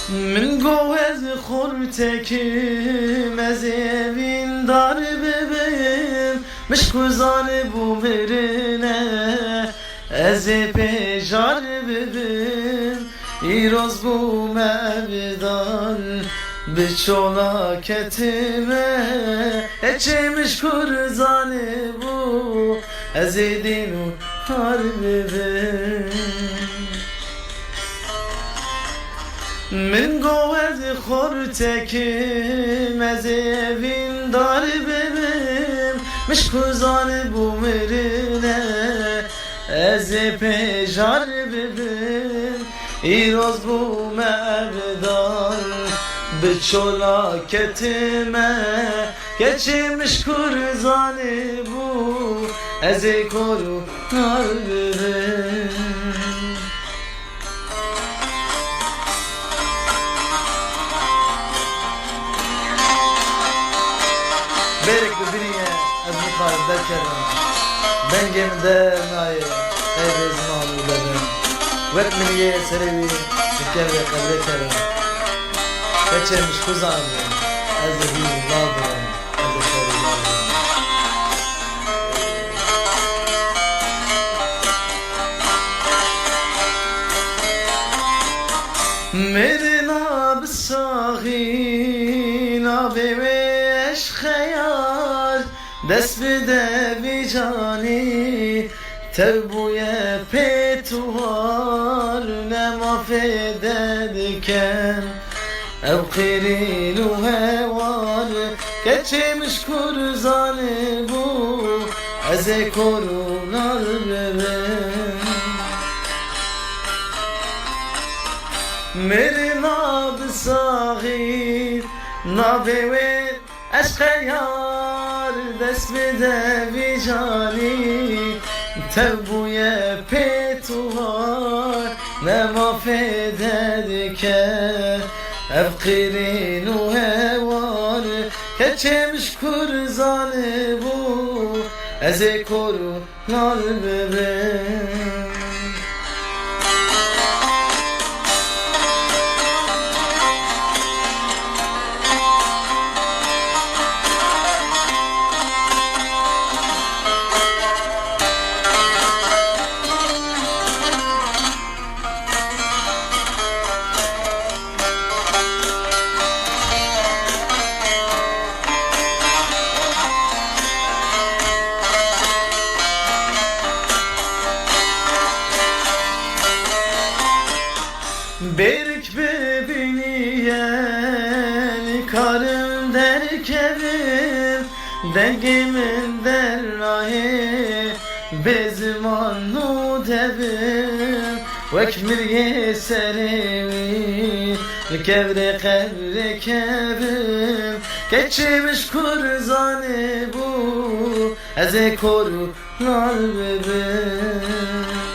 من گوهد خورتکیم از evin dar bebim مشکوزان بو مرنه از پیجار ببim ایروز بو مبدان به çolaketime Eçemiş kurzanı bu az edinu harbibim من گوهد خورتکیم از evin dar bebim مشکوزان بو مرنه از پیجار ببim ایروز بو مبدان به çolaketime geçmiş kurzanı bu az koru harbibim Berek bibiniye az mukharib derkerim ben gemide naye kaybez mamulerim Vek milliye serevi şükerde kabrekerim Geçirmiş kuzanım az ehil ladım az eşeri ladım Merina b'sahi nabi veş khayar Dest bide vicani Tevbuye petuvar Ne mafedediken Ev kirilu hevar Geçmiş kurzanı bu Eze korunar bebem Merina b'sagir Nabewe eşkayar Dest bide vicani Tevbuye petuvar Ne mafededike Ev kirinu hevar Geçmiş kurzanı bu Eze korunar bebem Berk bebiniyen karım derkevim Dengimin derrahi bezmanu devim Vekmir serevi kevre kevre kevim Geçmiş kurzanı bu Eze korunar bebim